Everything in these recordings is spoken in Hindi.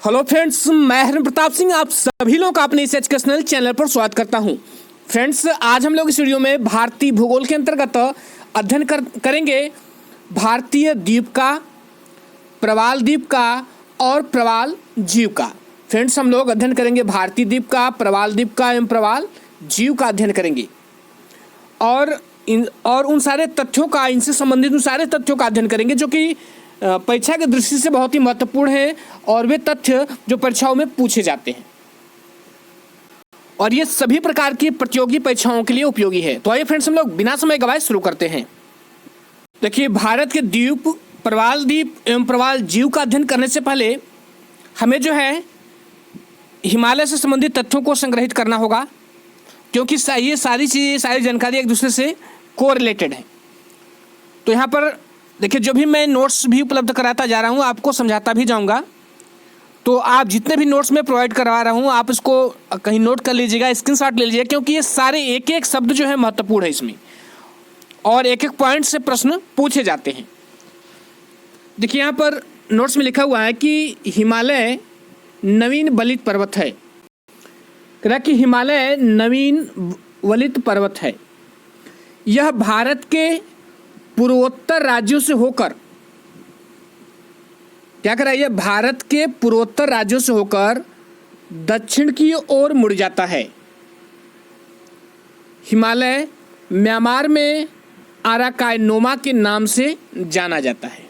हेलो फ्रेंड्स, मैं हरिन प्रताप सिंह आप सभी लोगों का अपने इस एजुकेशनल चैनल पर स्वागत करता हूं। फ्रेंड्स, आज हम लोग इस वीडियो में भारतीय भूगोल के अंतर्गत अध्ययन करेंगे भारतीय द्वीप का, प्रवाल द्वीप का और प्रवाल जीव का। फ्रेंड्स, हम लोग अध्ययन करेंगे भारतीय द्वीप का, प्रवाल द्वीप का एवं प्रवाल जीव का अध्ययन करेंगे और उन सारे तथ्यों का, इनसे संबंधित उन सारे तथ्यों का अध्ययन करेंगे जो कि परीक्षा की दृष्टि से बहुत ही महत्वपूर्ण है और वे तथ्य जो परीक्षाओं में पूछे जाते हैं और ये सभी प्रकार की प्रतियोगी परीक्षाओं के लिए उपयोगी है। तो आइए फ्रेंड्स, हम लोग बिना समय गवाए शुरू करते हैं। देखिए, भारत के द्वीप, प्रवाल द्वीप एवं प्रवाल जीव का अध्ययन करने से पहले हमें जो है हिमालय से संबंधित तथ्यों को संग्रहित करना होगा, क्योंकि ये सारी चीज़ें, सारी जानकारी एक दूसरे से कोरिलेटेड है। तो यहाँ पर देखिए, जो भी मैं नोट्स भी उपलब्ध कराता जा रहा हूँ, आपको समझाता भी जाऊँगा, तो आप जितने भी नोट्स मैं प्रोवाइड करवा रहा हूँ आप इसको कहीं नोट कर लीजिएगा, स्क्रीनशॉट ले लीजिएगा, क्योंकि ये सारे एक एक शब्द जो है महत्वपूर्ण है इसमें और एक एक पॉइंट से प्रश्न पूछे जाते हैं। देखिए, यहाँ पर नोट्स में लिखा हुआ है कि हिमालय नवीन वलित पर्वत है। कह रहा कि हिमालय नवीन वलित पर्वत है। यह भारत के पूर्वोत्तर राज्यों से होकर, क्या कर रहा है, यह भारत के पूर्वोत्तर राज्यों से होकर दक्षिण की ओर मुड़ जाता है। हिमालय म्यांमार में अराकानोमा के नाम से जाना जाता है।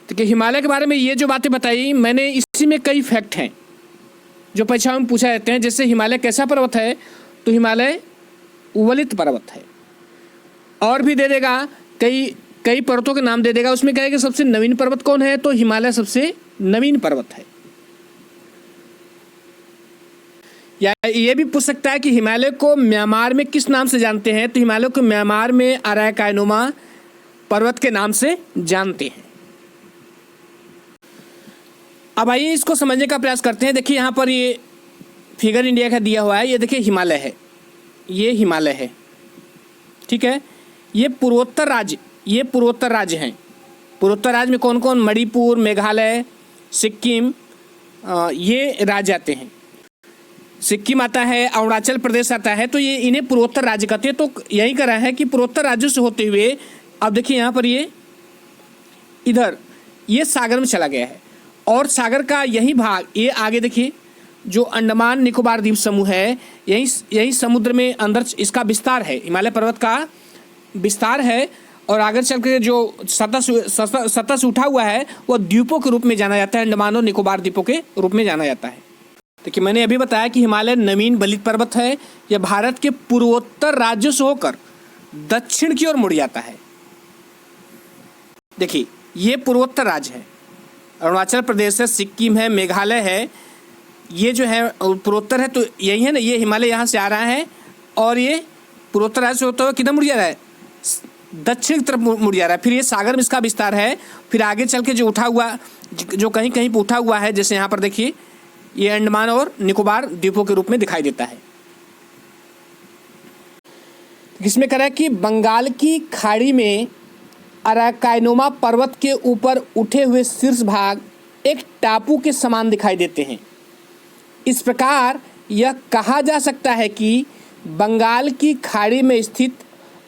तो हिमालय के बारे में ये जो बातें बताई मैंने, इसी में कई फैक्ट हैं जो परीक्षाओं में पूछा जाते हैं। जैसे हिमालय कैसा पर्वत है, तो हिमालय वलित पर्वत है। और भी दे देगा, कई पर्वतों के नाम दे देगा। उसमें कहेगा कि सबसे नवीन पर्वत कौन है, तो हिमालय सबसे नवीन पर्वत है। या ये भी पूछ सकता है कि हिमालय को म्यांमार में किस नाम से जानते हैं, तो हिमालय को म्यांमार में अराकानोमा पर्वत के नाम से जानते हैं। अब आइए इसको समझने का प्रयास करते हैं। देखिए, यहाँ पर ये फिगर इंडिया का दिया हुआ है। ये देखिए हिमालय है, ये हिमालय है, ठीक है। ये पूर्वोत्तर राज्य हैं। पूर्वोत्तर राज्य में कौन कौन, मणिपुर, मेघालय, सिक्किम, ये राज्य आते हैं। सिक्किम आता है, अरुणाचल प्रदेश आता है, तो ये इन्हें पूर्वोत्तर राज्य कहते हैं। तो यही कह रहा है कि पूर्वोत्तर राज्यों से होते हुए अब देखिए यहाँ पर ये इधर ये सागर में चला गया है और सागर का यही भाग, ये आगे देखिए जो अंडमान निकोबार द्वीप समूह है, यही समुद्र में अंदर इसका विस्तार है, हिमालय पर्वत का विस्तार है। और आगे चल के जो सतह से उठा हुआ है वो द्वीपों के रूप में जाना जाता है, अंडमान और निकोबार द्वीपों के रूप में जाना जाता है। देखिए, मैंने अभी बताया कि हिमालय नवीन वलित पर्वत है। यह भारत के पूर्वोत्तर राज्यों से होकर दक्षिण की ओर मुड़ जाता है। देखिए, ये पूर्वोत्तर राज्य है, अरुणाचल प्रदेश है, सिक्किम है, मेघालय है, ये जो है पूर्वोत्तर है। तो यही है ना, ये हिमालय यहाँ से आ रहा है और ये पूर्वोत्तर राज्य से होता हुआ किधर मुड़ जा रहा है, दक्षिण की तरफ मुड़ जा रहा है। फिर ये सागर में इसका विस्तार है। फिर आगे चल के जो उठा हुआ, जो कहीं कहीं पर उठा हुआ है, जैसे यहाँ पर देखिए ये अंडमान और निकोबार द्वीपों के रूप में दिखाई देता है। इसमें कह रहा है कि बंगाल की खाड़ी में अराकानोमा पर्वत के ऊपर उठे हुए शीर्ष भाग एक टापू के समान दिखाई देते हैं। इस प्रकार यह कहा जा सकता है कि बंगाल की खाड़ी में स्थित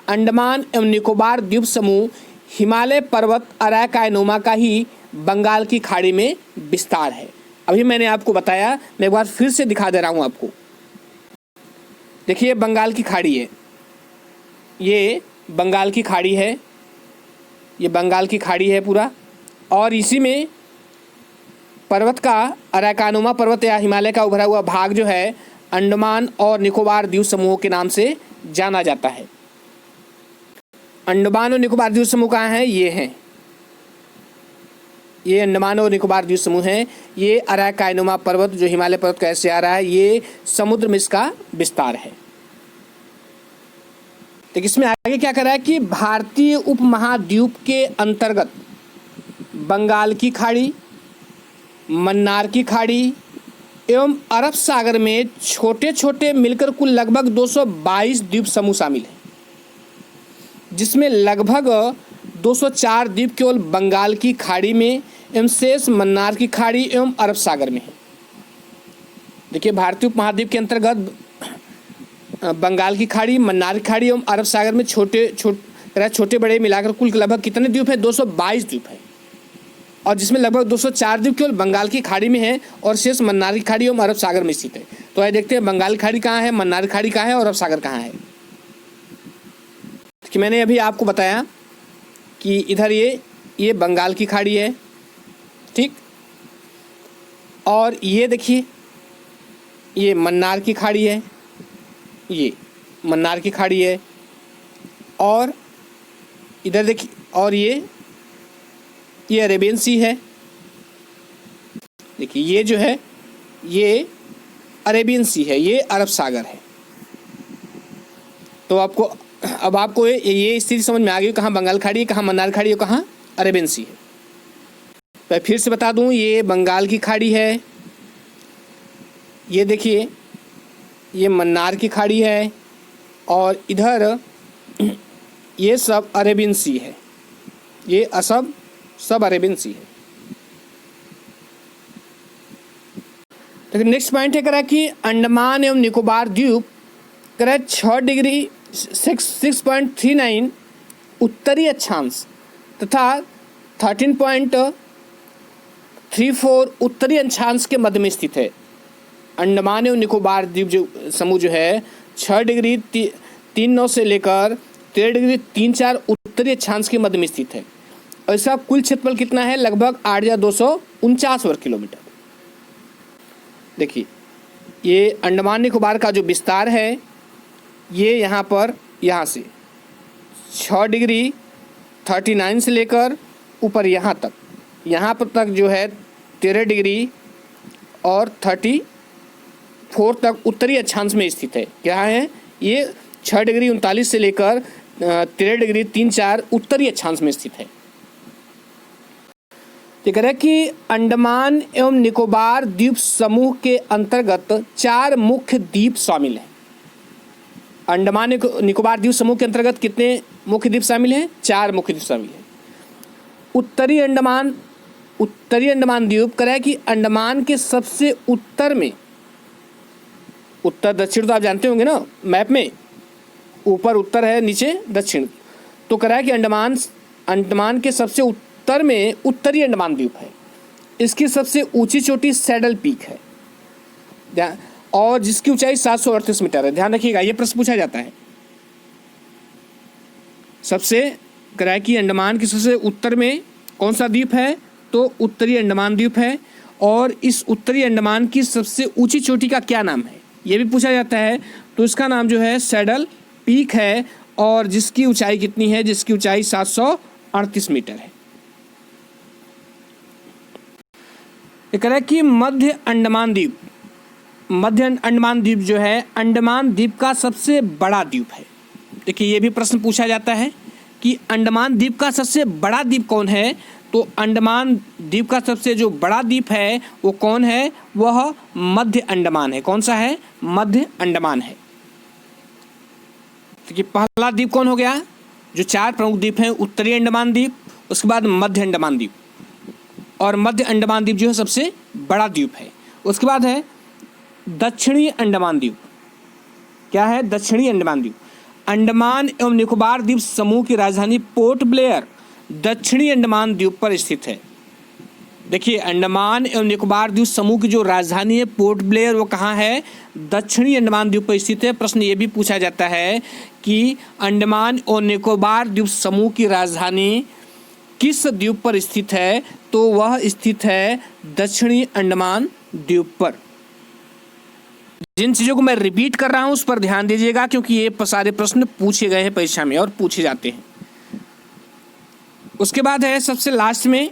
अंडमान एवं निकोबार द्वीप समूह हिमालय पर्वत अराकानोमा का ही बंगाल की खाड़ी में विस्तार है। अभी मैंने आपको बताया, मैं एक बार फिर से दिखा दे रहा हूँ आपको। देखिए, बंगाल की खाड़ी है, ये बंगाल की खाड़ी है, ये बंगाल की खाड़ी है पूरा, और इसी में पर्वत का, अराकानोमा पर्वत या हिमालय का उभरा हुआ भाग जो है अंडमान और निकोबार द्वीप समूहों के नाम से जाना जाता है। अंडमान और निकोबार द्वीप समूह कहाँ हैं, ये हैं, ये अंडमान और निकोबार द्वीप समूह हैं। ये अराकानोमा पर्वत जो हिमालय पर्वत का ऐसे आ रहा है, ये समुद्र में इसका विस्तार है। तो इसमें आगे क्या कर रहा है कि भारतीय उपमहाद्वीप के अंतर्गत बंगाल की खाड़ी, मन्नार की खाड़ी एवं अरब सागर में छोटे छोटे मिलकर कुल लगभग 222 द्वीप समूह शामिल हैं, जिसमें लगभग 204 द्वीप केवल बंगाल की खाड़ी में एवं शेष मन्नार की खाड़ी एवं अरब सागर में है। देखिए भारतीय उपमहाद्वीप के अंतर्गत बंगाल की खाड़ी, मन्नार की खाड़ी एवं अरब सागर में छोटे बड़े मिलाकर कुल लगभग कितने द्वीप है? 222 द्वीप है, और जिसमें लगभग 204 द्वीप केवल बंगाल की खाड़ी में है और शेष मन्नार की खाड़ी एवं अरब सागर में स्थित है। तो आइए देखते हैं बंगाल की खाड़ी कहाँ है, मन्नार की खाड़ी कहाँ है और अरब सागर कहाँ है। कि मैंने अभी आपको बताया कि इधर ये बंगाल की खाड़ी है, ठीक, और ये देखिए ये मन्नार की खाड़ी है, ये मन्नार की खाड़ी है, और इधर देखिए, और ये अरेबियन सी है। देखिए ये जो है ये अरेबियन सी है, ये अरब सागर है। तो अब आपको ये स्थिति समझ में आ गई, कहाँ बंगाल खाड़ी है, कहाँ मन्नार खाड़ी है, कहाँ अरेबियन सी है। तो फिर से बता दूं, ये बंगाल की खाड़ी है, ये देखिए ये मन्नार की खाड़ी है, और इधर ये सब अरेबियन सी है, ये सब अरेबियन सी है। लेकिन नेक्स्ट पॉइंट है करा कि अंडमान एवं निकोबार द्वीप करा 6 डिग्री 6.39 उत्तरी अक्षांश तथा 13.34 उत्तरी अक्षांश के मध्य में स्थित है। अंडमान एवं निकोबार द्वीप जो समूह जो है 6 डिग्री 39 से लेकर 13 डिग्री 34 उत्तरी अक्षांश के मध्य में स्थित है, और इसका कुल क्षेत्रफल कितना है? लगभग 8,249 वर्ग किलोमीटर। देखिए ये अंडमान निकोबार का जो विस्तार है, ये यहाँ से 6 डिग्री 39 से लेकर ऊपर यहाँ पर तक जो है 13 डिग्री और 34 तक उत्तरी अक्षांश में स्थित है। क्या है? ये 6 डिग्री 39 से लेकर 13 डिग्री 34 उत्तरी अक्षांश में स्थित है। तो कह रहा है कि अंडमान एवं निकोबार द्वीप समूह के अंतर्गत 4 मुख्य द्वीप शामिल हैं। अंडमान निकोबार द्वीप समूह के अंतर्गत कितने मुख्य द्वीप शामिल हैं? 4 मुख्य द्वीप शामिल हैं। उत्तरी अंडमान द्वीप कह रहा है कि अंडमान के सबसे उत्तर में, उत्तर दक्षिण तो आप जानते होंगे ना मैप में, ऊपर उत्तर है, नीचे दक्षिण। तो कह रहा है कि अंडमान के सबसे उत्तर में उत्तरी अंडमान द्वीप है। इसकी सबसे ऊंची चोटी सैडल पीक है, और जिसकी ऊंचाई 738 मीटर है। ध्यान रखिएगा, ये प्रश्न पूछा जाता है। सबसे कह रहा है कि अंडमान के सबसे उत्तर में कौन सा द्वीप है? तो उत्तरी अंडमान द्वीप है, और इस उत्तरी अंडमान की सबसे ऊंची चोटी का क्या नाम है, ये भी पूछा जाता है। तो इसका नाम जो है सैडल पीक है, और जिसकी ऊंचाई कितनी है? जिसकी ऊंचाई 738 मीटर है। ये कह रहा है कि मध्य अंडमान द्वीप जो है अंडमान द्वीप का सबसे बड़ा द्वीप है। देखिए ये भी प्रश्न पूछा जाता है कि अंडमान द्वीप का सबसे बड़ा द्वीप कौन है? तो अंडमान द्वीप का सबसे जो बड़ा द्वीप है वो कौन है? वह मध्य अंडमान है। कौन सा है? मध्य अंडमान है। देखिए पहला द्वीप कौन हो गया? जो 4 प्रमुख द्वीप हैं, उत्तरी अंडमान द्वीप, उसके बाद मध्य अंडमान द्वीप, और मध्य अंडमान द्वीप जो है सबसे बड़ा द्वीप है। उसके बाद है दक्षिणी अंडमान द्वीप। क्या है? दक्षिणी अंडमान द्वीप। अंडमान एवं निकोबार द्वीप समूह की राजधानी पोर्ट ब्लेयर दक्षिणी अंडमान द्वीप पर स्थित है। देखिए अंडमान एवं निकोबार द्वीप समूह की जो राजधानी है पोर्ट ब्लेयर, वो कहाँ है? दक्षिणी अंडमान द्वीप पर स्थित है। प्रश्न ये भी पूछा जाता है कि अंडमान और निकोबार द्वीप समूह की राजधानी किस द्वीप पर स्थित है? तो वह स्थित है दक्षिणी अंडमान द्वीप पर। जिन चीज़ों को मैं रिपीट कर रहा हूं उस पर ध्यान दीजिएगा, क्योंकि ये सारे प्रश्न पूछे गए हैं परीक्षा में और पूछे जाते हैं। उसके बाद है सबसे लास्ट में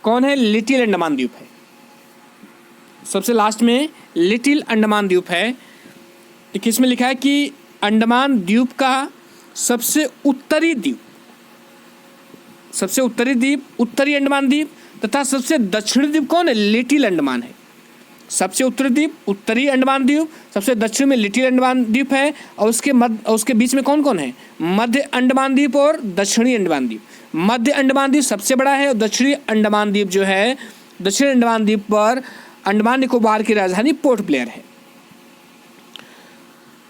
कौन है? लिटिल अंडमान द्वीप है। सबसे लास्ट में लिटिल अंडमान द्वीप है। किसमें लिखा है कि अंडमान द्वीप का सबसे उत्तरी द्वीप उत्तरी अंडमान द्वीप तथा सबसे दक्षिणी द्वीप कौन है? लिटिल अंडमान है। सबसे उत्तरी द्वीप उत्तरी अंडमान द्वीप, सबसे दक्षिण में लिटिल अंडमान द्वीप है, और उसके बीच में कौन कौन है? मध्य अंडमान द्वीप और दक्षिणी अंडमान द्वीप। मध्य अंडमान द्वीप सबसे बड़ा है और दक्षिणी अंडमान द्वीप जो है, दक्षिणी अंडमान द्वीप पर अंडमान निकोबार की राजधानी पोर्ट ब्लेयर है।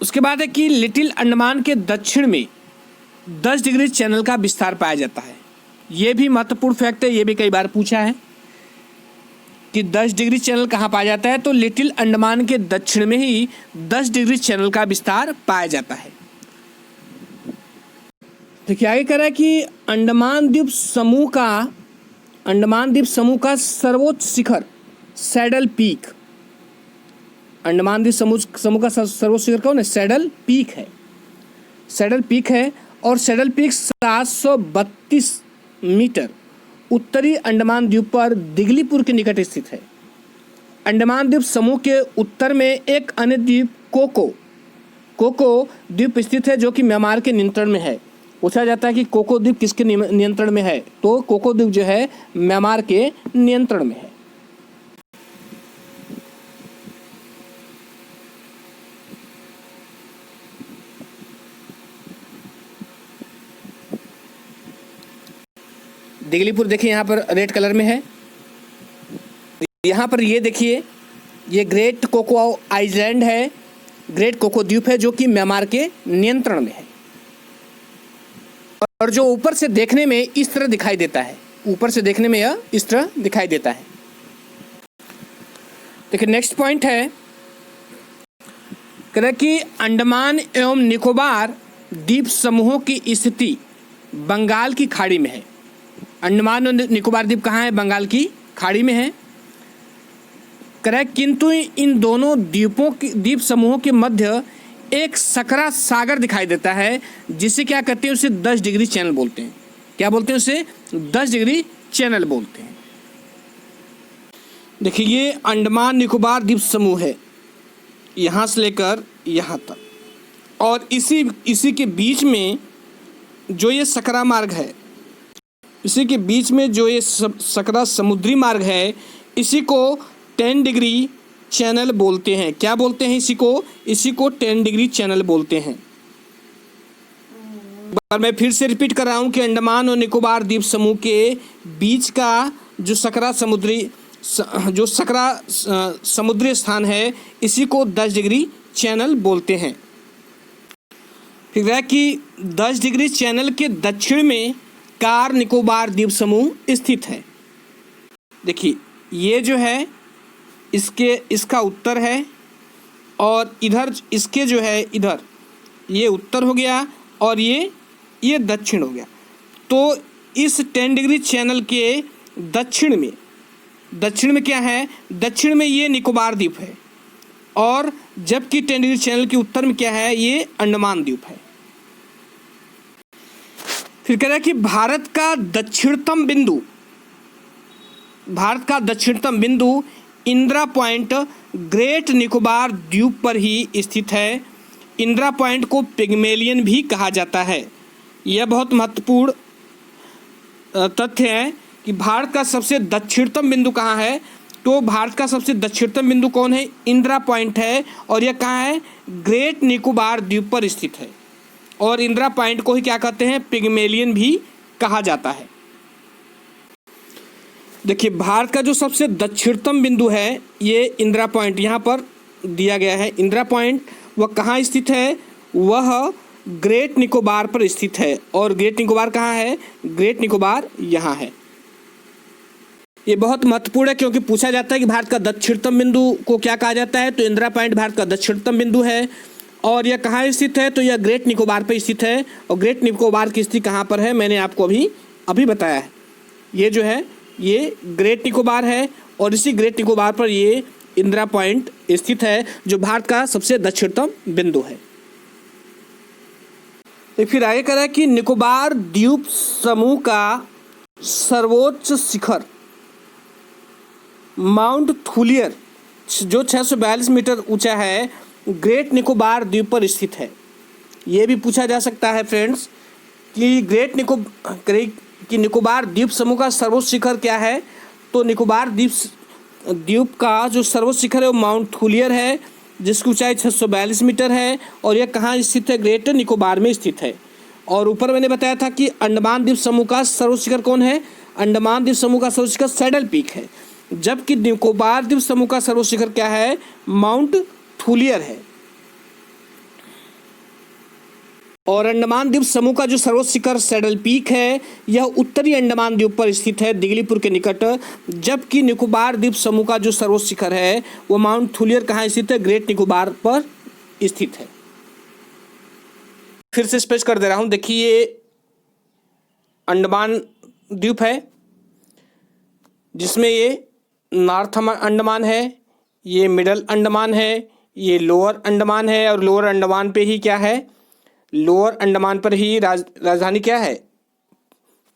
उसके बाद है कि लिटिल अंडमान के दक्षिण में 10 डिग्री चैनल का विस्तार पाया जाता है। ये भी महत्वपूर्ण फैक्ट है, ये भी कई बार पूछा है कि 10 डिग्री चैनल कहाँ पाया जाता है, तो लिटिल अंडमान के दक्षिण में ही 10 डिग्री चैनल का विस्तार पाया जाता है। देखिए आगे कह रहा है कि अंडमान द्वीप समूह का सर्वोच्च शिखर सैडल पीक। अंडमान द्वीप समूह का सर्वोच्च शिखर कौन है? सैडल पीक है। सैडल पीक है और सैडल पीक 732 मीटर उत्तरी अंडमान द्वीप पर दिगलीपुर के निकट स्थित है। अंडमान द्वीप समूह के उत्तर में एक अन्य द्वीप कोको द्वीप स्थित है, जो कि म्यांमार के नियंत्रण में है। पूछा जाता है कि कोको द्वीप किसके नियंत्रण में है, तो कोको द्वीप जो है म्यांमार के नियंत्रण में है। दिगलीपुर देखिए यहाँ पर रेड कलर में है। यहाँ पर ये देखिए, ये ग्रेट कोको आइलैंड है, ग्रेट कोको द्वीप है, जो कि म्यांमार के नियंत्रण में है और जो ऊपर से देखने में इस तरह दिखाई देता है। ऊपर से देखने में यह इस तरह दिखाई देता है। देखिए नेक्स्ट पॉइंट है, कह रहा कि अंडमान एवं निकोबार द्वीप समूहों की स्थिति बंगाल की खाड़ी में है। अंडमान और निकोबार द्वीप कहाँ है? बंगाल की खाड़ी में है। कह रहा है किंतु इन दोनों द्वीप समूहों के मध्य एक सकरा सागर दिखाई देता है, जिसे क्या कहते हैं? उसे 10 डिग्री चैनल बोलते हैं। क्या बोलते हैं? उसे 10 डिग्री चैनल बोलते हैं। देखिए ये अंडमान निकोबार द्वीप समूह है, यहाँ से लेकर यहाँ तक, और इसी के बीच में जो ये सकरा मार्ग है, इसी के बीच में जो ये सकरा समुद्री मार्ग है, इसी को 10 डिग्री चैनल बोलते हैं। क्या बोलते हैं? इसी को 10 डिग्री चैनल बोलते हैं। पर मैं फिर से रिपीट कर रहा हूँ कि अंडमान और निकोबार द्वीप समूह के बीच का जो सकरा समुद्री स्थान है, इसी को 10 डिग्री चैनल बोलते हैं। फिर है कि 10 डिग्री चैनल के दक्षिण में कार निकोबार द्वीप समूह स्थित है। देखिए ये जो है इसका उत्तर है, और इधर इसके जो है इधर ये उत्तर हो गया और ये दक्षिण हो गया। तो इस 10 डिग्री चैनल के दक्षिण में क्या है? दक्षिण में ये निकोबार द्वीप है, और जबकि 10 डिग्री चैनल के उत्तर में क्या है? ये अंडमान द्वीप है। फिर कह रहा है कि भारत का दक्षिणतम बिंदु इंदिरा पॉइंट ग्रेट निकोबार द्वीप पर ही स्थित है। इंदिरा पॉइंट को पिग्मेलियन भी कहा जाता है। यह बहुत महत्वपूर्ण तथ्य है कि भारत का सबसे दक्षिणतम बिंदु कहाँ है, तो भारत का सबसे दक्षिणतम बिंदु कौन है? इंदिरा पॉइंट है, और यह कहाँ है? ग्रेट निकोबार द्वीप पर स्थित है। और इंदिरा पॉइंट को ही क्या कहते हैं? पिग्मेलियन भी कहा जाता है। देखिए भारत का जो सबसे दक्षिणतम बिंदु है, ये इंदिरा पॉइंट यहाँ पर दिया गया है। इंदिरा पॉइंट वह कहाँ स्थित है? वह ग्रेट निकोबार पर स्थित है। और ग्रेट निकोबार कहाँ है? ग्रेट निकोबार यहाँ है। ये बहुत महत्वपूर्ण है, क्योंकि पूछा जाता है कि भारत का दक्षिणतम बिंदु को क्या कहा जाता है, तो इंदिरा पॉइंट भारत का दक्षिणतम बिंदु है। और यह कहाँ स्थित है? तो यह ग्रेट निकोबार पर स्थित है। और ग्रेट निकोबार की स्थिति कहाँ पर है? मैंने आपको अभी बताया है। ये जो है ये ग्रेट निकोबार है, और इसी ग्रेट निकोबार पर ये इंदिरा पॉइंट स्थित है, जो भारत का सबसे दक्षिणतम बिंदु है। तो फिर आगे कह रहा है कि निकोबार द्वीप समूह का सर्वोच्च शिखर माउंट थूलियर, जो 642 मीटर ऊंचा है, ग्रेट निकोबार द्वीप पर स्थित है। ये भी पूछा जा सकता है फ्रेंड्स कि निकोबार द्वीप समूह का सर्वोच्च शिखर क्या है, तो निकोबार द्वीप द्वीप का जो सर्वोच्च शिखर है वो माउंट थूलियर है, जिसकी ऊंचाई 642 मीटर है और यह कहाँ स्थित है? ग्रेटर निकोबार में स्थित है। और ऊपर मैंने बताया था कि अंडमान द्वीप समूह का सर्वोच्च शिखर कौन है? अंडमान द्वीप समूह का सर्वोच्च शिखर सैडल पीक है, जबकि निकोबार द्वीप समूह का सर्वोच्च शिखर क्या है? माउंट थूलियर है। और अंडमान द्वीप समूह का जो सर्वोच्च शिखर सैडल पीक है यह उत्तरी अंडमान द्वीप पर स्थित है, दिगलीपुर के निकट, जबकि निकोबार द्वीप समूह का जो सर्वोच्च शिखर है वो माउंट थूलियर कहाँ स्थित है? ग्रेट निकोबार पर स्थित है। फिर से स्पेश कर दे रहा हूँ, देखिए ये अंडमान द्वीप है जिसमें ये नॉर्थ अंडमान है, ये मिडल अंडमान है, ये लोअर अंडमान है, और लोअर अंडमान पे ही क्या है? लोअर अंडमान पर ही राजधानी क्या है?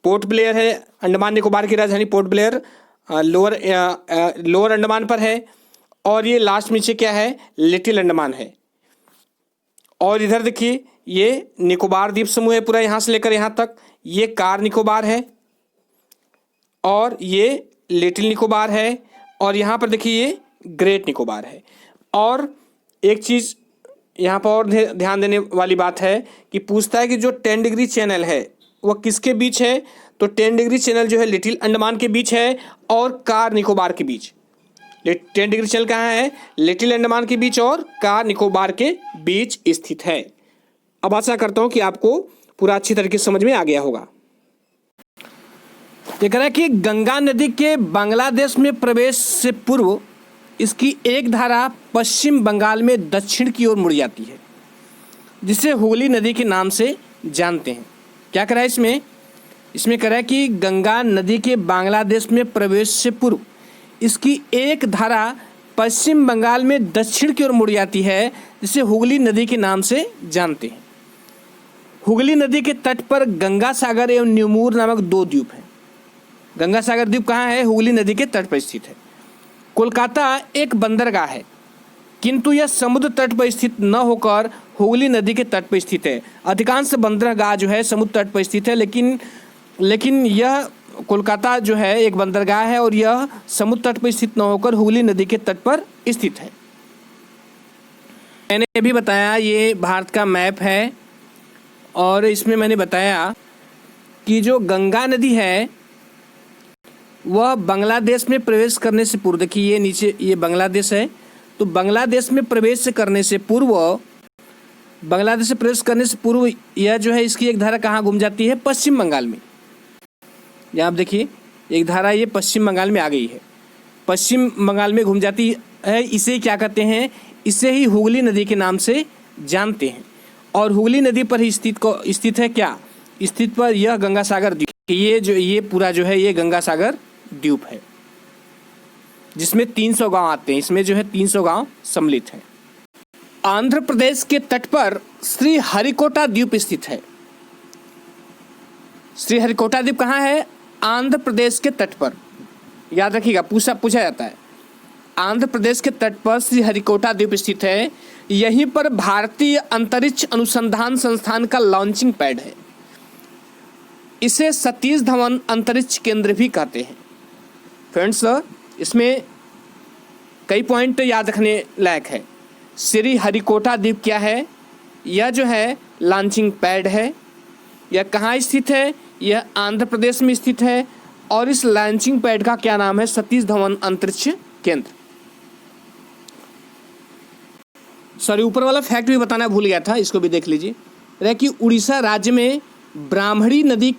पोर्ट ब्लेयर है। अंडमान निकोबार की राजधानी पोर्ट ब्लेयर लोअर अंडमान पर है। और ये लास्ट नीचे क्या है? लिटिल अंडमान है। और इधर देखिए ये निकोबार द्वीप समूह है पूरा, यहाँ से लेकर यहाँ तक। ये कार निकोबार है और ये लिटिल निकोबार है, और यहाँ पर देखिए ये ग्रेट निकोबार है। और एक चीज़ यहाँ पर और ध्यान देने वाली बात है कि पूछता है कि जो 10 डिग्री चैनल है वह किसके बीच है? तो 10 डिग्री चैनल जो है लिटिल अंडमान के बीच है और कार निकोबार के बीच। 10 डिग्री चैनल कहाँ है? लिटिल अंडमान के बीच और कार निकोबार के बीच स्थित है। अब आशा करता हूँ कि आपको पूरा अच्छी तरीके से समझ में आ गया होगा। ये कह रहा है कि गंगा नदी के बांग्लादेश में प्रवेश से पूर्व इसकी एक धारा पश्चिम बंगाल में दक्षिण की ओर मुड़ जाती है, जिसे हुगली नदी के नाम से जानते हैं। क्या कह रहा है इसमें? इसमें कह रहा है कि गंगा नदी के बांग्लादेश में प्रवेश से पूर्व इसकी एक धारा पश्चिम बंगाल में दक्षिण की ओर मुड़ जाती है, जिसे हुगली नदी के नाम से जानते हैं। हुगली नदी के तट पर गंगा सागर एवं न्यूमूर नामक 2 द्वीप हैं। गंगा सागर द्वीप कहाँ है? हुगली नदी के तट पर स्थित है। कोलकाता एक बंदरगाह है, किंतु यह समुद्र तट पर स्थित न होकर हुगली नदी के तट पर स्थित है। अधिकांश बंदरगाह जो है समुद्र तट पर स्थित है, लेकिन यह कोलकाता जो है एक बंदरगाह है और यह समुद्र तट पर स्थित न होकर हुगली नदी के तट पर स्थित है। मैंने भी बताया ये भारत का मैप है, और इसमें मैंने बताया कि जो गंगा नदी है वह बांग्लादेश में प्रवेश करने से पूर्व, देखिए ये नीचे ये बांग्लादेश है, तो बांग्लादेश में प्रवेश करने से पूर्व, बांग्लादेश से प्रवेश करने से पूर्व यह जो है इसकी एक धारा कहाँ घूम जाती है? पश्चिम बंगाल में। यहाँ आप देखिए एक धारा ये पश्चिम बंगाल में आ गई है, पश्चिम बंगाल में घूम जाती है। इसे क्या कहते हैं? इसे ही हुगली नदी के नाम से जानते हैं। और हुगली नदी पर ही स्थित है क्या? स्थित पर यह गंगा सागर द्वीप। ये पूरा जो है ये गंगा सागर द्वीप है, जिसमें 300 गांव आते हैं। इसमें जो है 300 गांव सम्मिलित हैं। आंध्र प्रदेश के तट पर श्री हरिकोटा द्वीप स्थित है। श्री हरिकोटा द्वीप कहाँ है? आंध्र प्रदेश के तट पर। याद रखिएगा, पूछा जाता है। आंध्र प्रदेश के तट पर श्री हरिकोटा द्वीप स्थित है। यहीं पर भारतीय अंतरिक्ष अनुसंधान संस्थान का लॉन्चिंग पैड है। इसे सतीश धवन अंतरिक्ष केंद्र भी कहते हैं। फ्रेंड्स, इसमें कई पॉइंट याद रखने लायक है। श्री हरिकोटा द्वीप क्या है? यह जो है लॉन्चिंग पैड है। यह कहाँ स्थित है? यह आंध्र प्रदेश में स्थित है, और इस लॉन्चिंग पैड का क्या नाम है? सतीश धवन अंतरिक्ष केंद्र। सॉरी, ऊपर वाला फैक्ट भी बताना भूल गया था, इसको भी देख लीजिए। रहा कि उड़ीसा राज्य में ब्राह्मणी नदी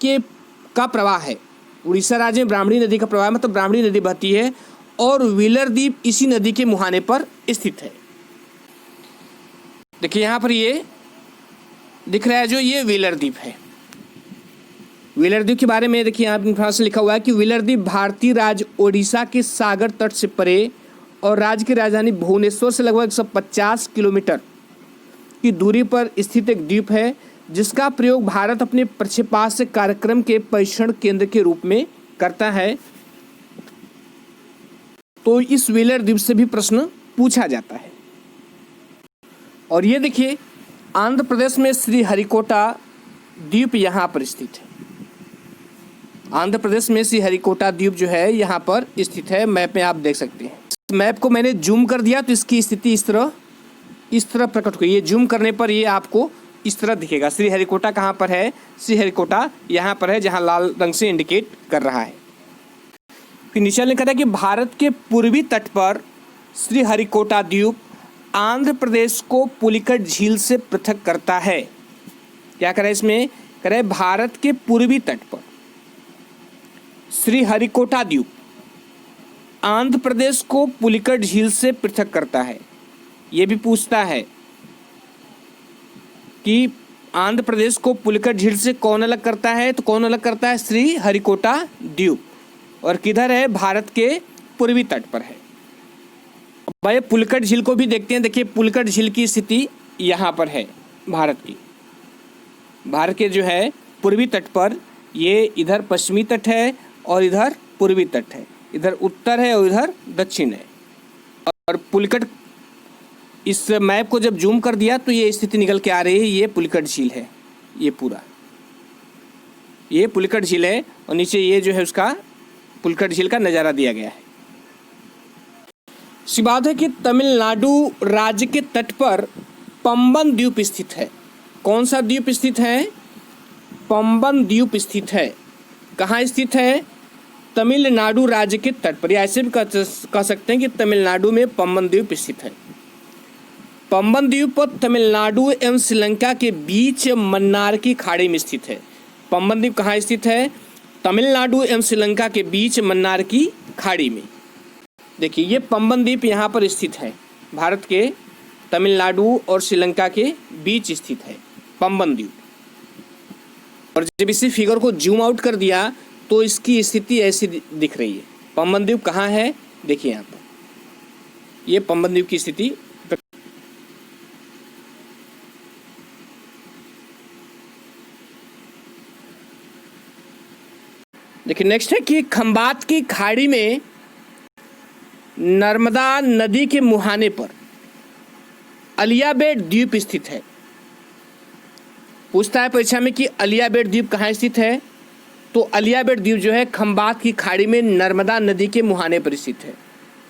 का प्रवाह है। उड़ीसा राज्य में ब्राह्मणी नदी का प्रवाह मतलब ब्राह्मणी नदी बहती है, और व्हीलर द्वीप इसी नदी के मुहाने पर स्थित है। देखिए यहाँ पर ये दिख रहा है जो ये व्हीलर द्वीप है। व्हीलर द्वीप के बारे में देखिए यहाँ इन्फॉर्मेशन लिखा हुआ है कि व्हीलर द्वीप भारतीय राज्य ओडिशा के सागर तट से परे और राज्य की राजधानी भुवनेश्वर से लगभग 150 किलोमीटर की दूरी पर स्थित एक द्वीप है, जिसका प्रयोग भारत अपने प्रक्षेपास्त्र कार्यक्रम के परीक्षण केंद्र के रूप में करता है। तो इस व्हीलर द्वीप से भी प्रश्न पूछा जाता है। और ये देखिए आंध्र प्रदेश में श्री हरिकोटा द्वीप यहाँ पर स्थित है। आंध्र प्रदेश में श्री हरिकोटा द्वीप जो है यहाँ पर स्थित है, मैप में आप देख सकते हैं। मैप को मैंने जूम कर दिया तो इसकी स्थिति इस तरह प्रकट हुई। ये जूम करने पर ये आपको इस तरह दिखेगा। श्रीहरिकोटा कहाँ पर है? श्रीहरिकोटा यहाँ पर है, जहाँ लाल रंग से इंडिकेट कर रहा है। फिर नीचे लिखा था कि भारत के पूर्वी तट पर श्रीहरिकोटा द्वीप आंध्र प्रदेश को पुलिकट झील से पृथक करता है। क्या करें इसमें? करें भारत के पूर्वी तट पर श्रीहरिकोटा द्वीप आंध्र प्रदेश को पुलिकट झील से पृथक करता है। ये भी पूछता है कि आंध्र प्रदेश को पुलिकट झील से कौन अलग करता है? तो कौन अलग करता है? श्रीहरिकोटा द्वीप। और किधर है? भारत के पूर्वी तट पर है। भाई पुलिकट झील को भी देखते हैं। देखिए पुलिकट झील की स्थिति यहाँ पर है भारत की। भारत के जो है पूर्वी तट पर, ये इधर पश्चिमी तट है और इधर पूर्वी तट है, इधर उत्तर है और इधर दक्षिण है। और पुलिकट, इस मैप को जब जूम कर दिया तो ये स्थिति निकल के आ रही है। ये पुलिकट झील है, ये पूरा ये पुलिकट झील है और नीचे ये जो है उसका पुलिकट झील का नज़ारा दिया गया है। सी बात है कि तमिलनाडु राज्य के तट पर पंबन द्वीप स्थित है। कौन सा द्वीप स्थित है? पंबन द्वीप स्थित है। कहाँ स्थित है? तमिलनाडु राज्य के तट पर। या ऐसे भी कह सकते हैं कि तमिलनाडु में पंबन द्वीप स्थित है। पंबन द्वीप तमिलनाडु एवं श्रीलंका के बीच मन्नार की खाड़ी में स्थित है। पंबन द्वीप कहाँ स्थित है? तमिलनाडु एवं श्रीलंका के बीच मन्नार की खाड़ी में। देखिए ये पंबन द्वीप यहाँ पर स्थित है, भारत के तमिलनाडु और श्रीलंका के बीच स्थित है पंबन द्वीप। और जब इसी फिगर को जूम आउट कर दिया तो इसकी स्थिति ऐसी दिख रही है। पंबन द्वीप कहाँ है? देखिए यहाँ पर ये पंबन द्वीप की स्थिति। देखिए नेक्स्ट है कि खंबात की खाड़ी में नर्मदा नदी के मुहाने पर अलियाबेट द्वीप स्थित है। पूछता है परीक्षा में कि अलियाबेट द्वीप कहाँ स्थित है? तो अलियाबेट द्वीप जो है खंबात की खाड़ी में नर्मदा नदी के मुहाने पर स्थित है।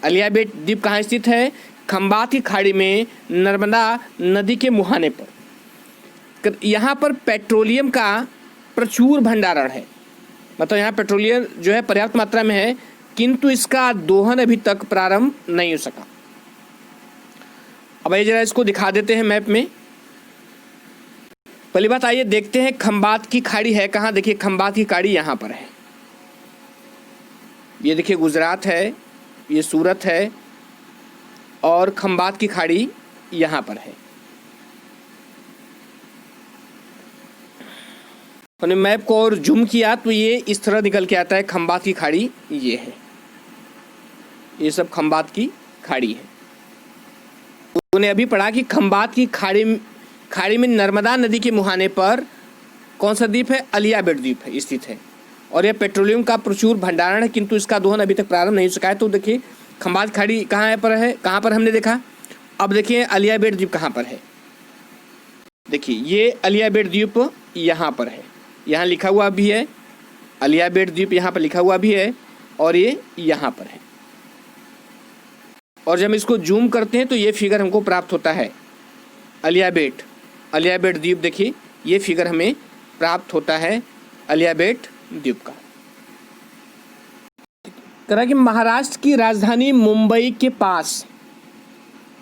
अलियाबेट द्वीप कहाँ स्थित है? खंबात की खाड़ी में नर्मदा नदी के मुहाने पर। यहाँ पर पेट्रोलियम का प्रचुर भंडारण है, मतलब यहाँ पेट्रोलियम जो है पर्याप्त मात्रा में है, किंतु इसका दोहन अभी तक प्रारंभ नहीं हो सका। अब ये जरा इसको दिखा देते हैं मैप में। पहली बात आइए देखते हैं खंबात की खाड़ी है कहाँ। देखिए खंबात की खाड़ी यहाँ पर है। ये देखिए गुजरात है, ये सूरत है और खंबात की खाड़ी यहाँ पर है। मैंने मैप को और जूम किया तो ये इस तरह निकल के आता है। खंबात की खाड़ी ये है, ये सब खंबात की खाड़ी है। उन्होंने अभी पढ़ा कि खंबात की खाड़ी में नर्मदा नदी के मुहाने पर कौन सा द्वीप है? अलियाबेट द्वीप है स्थित है। और यह पेट्रोलियम का प्रचुर भंडारण है, किंतु इसका दोहन अभी तक प्रारंभ नहीं हो सका है। तो देखिए खंबात खाड़ी कहाँ पर है, कहाँ पर हमने देखा। अब देखिए अलियाबेट द्वीप कहाँ पर है। देखिए ये अलियाबेट द्वीप यहाँ पर है, यहाँ लिखा हुआ भी है अलियाबेट द्वीप, यहाँ पर लिखा हुआ भी है और ये यहाँ पर है। और जब हम इसको जूम करते हैं तो ये फिगर हमको प्राप्त होता है अलियाबेट द्वीप। देखिए ये फिगर हमें प्राप्त होता है अलियाबेट द्वीप का। कह कि महाराष्ट्र की राजधानी मुंबई के पास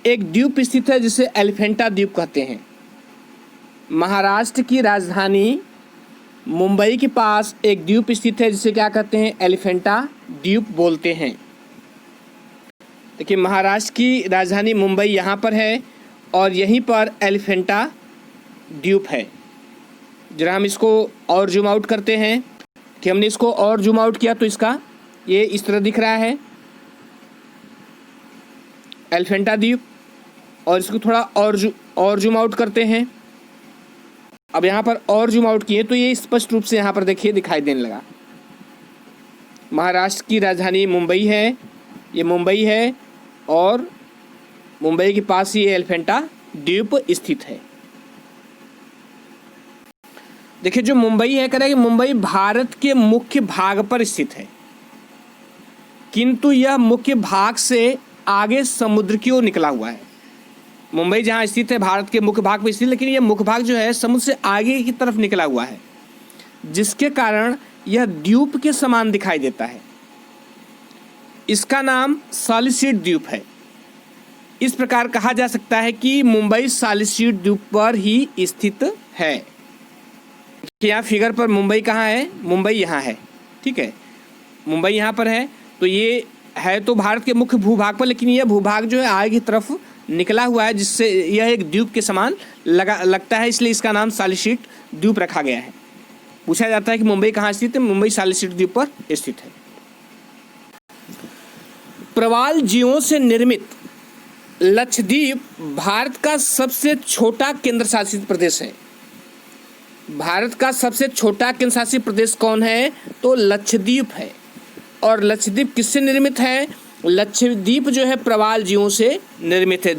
एक द्वीप स्थित है जिसे एलिफेंटा द्वीप कहते हैं। महाराष्ट्र की राजधानी मुंबई के पास एक द्वीप स्थित है जिसे क्या कहते हैं? एलिफेंटा द्वीप बोलते हैं। देखिए महाराष्ट्र की राजधानी मुंबई यहाँ पर है और यहीं पर एलिफेंटा द्वीप है। जरा हम इसको और जूम आउट करते हैं कि हमने इसको और जूम आउट किया तो इसका ये इस तरह दिख रहा है एलिफेंटा द्वीप। और इसको थोड़ा और जूम आउट करते हैं। अब यहाँ पर और जूम आउट किए तो ये स्पष्ट रूप से यहाँ पर देखिए दिखाई देने लगा। महाराष्ट्र की राजधानी मुंबई है, ये मुंबई है और मुंबई के पास ही एलिफेंटा द्वीप स्थित है। देखिए जो मुंबई है, कह रहा है कि मुंबई भारत के मुख्य भाग पर स्थित है, किंतु यह मुख्य भाग से आगे समुद्र की ओर निकला हुआ है। मुंबई जहाँ स्थित है भारत के मुख्य भाग में स्थित, लेकिन यह मुख्य भाग जो है समुद्र से आगे की तरफ निकला हुआ है, जिसके कारण यह द्वीप के समान दिखाई देता है। इसका नाम सॉलिसिड द्वीप है। इस प्रकार कहा जा सकता है कि मुंबई सॉलिसिड द्वीप पर ही स्थित है। यहाँ फिगर पर मुंबई कहाँ है, मुंबई यहाँ है, ठीक है, मुंबई यहाँ पर है। तो ये है तो भारत के मुख्य भूभाग पर, लेकिन यह भूभाग जो है आगे की तरफ निकला हुआ है, जिससे यह एक द्वीप के समान लगता है, इसलिए इसका नाम सॉलिसिड द्वीप रखा गया है। पूछा जाता है कि मुंबई कहाँ स्थित है, मुंबई सॉलिसिड द्वीप पर स्थित है। प्रवाल जीवों से निर्मित लक्षद्वीप भारत का सबसे छोटा केंद्र शासित प्रदेश है। भारत का सबसे छोटा केंद्र शासित प्रदेश कौन है, तो लक्षद्वीप है। और लक्षद्वीप किससे निर्मित है, लक्षद्वीप जो है प्रवाल जीवों से निर्मित है।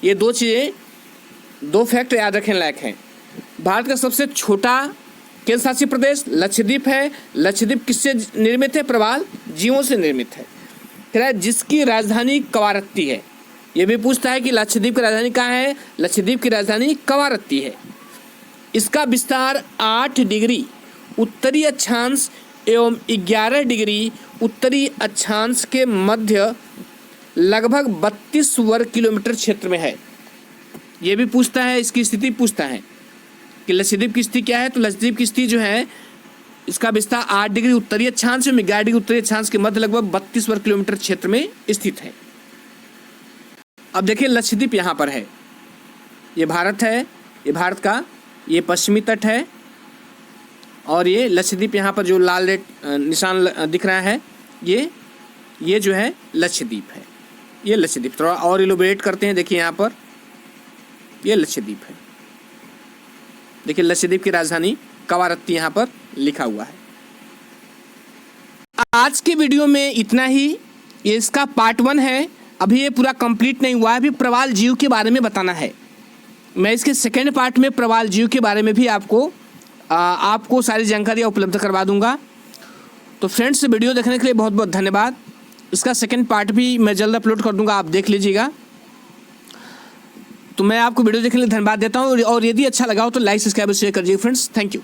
ये दो चीज़ें, दो फैक्ट याद रखने लायक हैं। भारत का सबसे छोटा केंद्र शासित प्रदेश लक्षद्वीप है। लक्षद्वीप किससे निर्मित है, प्रवाल जीवों से निर्मित है। फिर जिसकी राजधानी कवारत्ती है। ये भी पूछता है कि लक्षद्वीप की राजधानी कहाँ है, लक्षद्वीप की राजधानी कवारत्ती है। इसका विस्तार 8 डिग्री उत्तरी अक्षांश एवं 11 डिग्री उत्तरी अक्षांश के मध्य लगभग 32 वर्ग किलोमीटर क्षेत्र में है। ये भी पूछता है, इसकी स्थिति पूछता है कि लक्षद्वीप की स्थिति क्या है, तो लक्षद्वीप की स्थिति जो है इसका विस्तार 8 डिग्री उत्तरी अक्षांश एवं 11 डिग्री उत्तरी अक्षांश के मध्य लगभग 32 वर्ग किलोमीटर क्षेत्र में स्थित है। अब देखिए लक्षद्वीप यहाँ पर है, ये भारत है, ये भारत का ये पश्चिमी तट है, और ये लक्षद्वीप यहाँ पर जो लाल रेड निशान दिख रहा है, ये जो है लक्षद्वीप है। ये लक्षद्वीप थोड़ा और इलोबरेट करते हैं। देखिए यहाँ पर ये लक्षद्वीप है। देखिए लक्षद्वीप की राजधानी कवारत्ती यहाँ पर लिखा हुआ है। आज के वीडियो में इतना ही। ये इसका पार्ट 1 है, अभी ये पूरा कंप्लीट नहीं हुआ है। अभी प्रवाल जीव के बारे में बताना है। मैं इसके सेकेंड पार्ट में प्रवाल जीव के बारे में भी आपको सारी जानकारियाँ उपलब्ध करवा दूंगा। तो फ्रेंड्स, वीडियो देखने के लिए बहुत बहुत धन्यवाद। इसका सेकेंड पार्ट भी मैं जल्द अपलोड कर दूंगा, आप देख लीजिएगा। तो मैं आपको वीडियो देखने के लिए धन्यवाद देता हूँ, और यदि अच्छा लगा हो तो लाइक सब्सक्राइब शेयर कर दीजिए फ्रेंड्स। Thank you.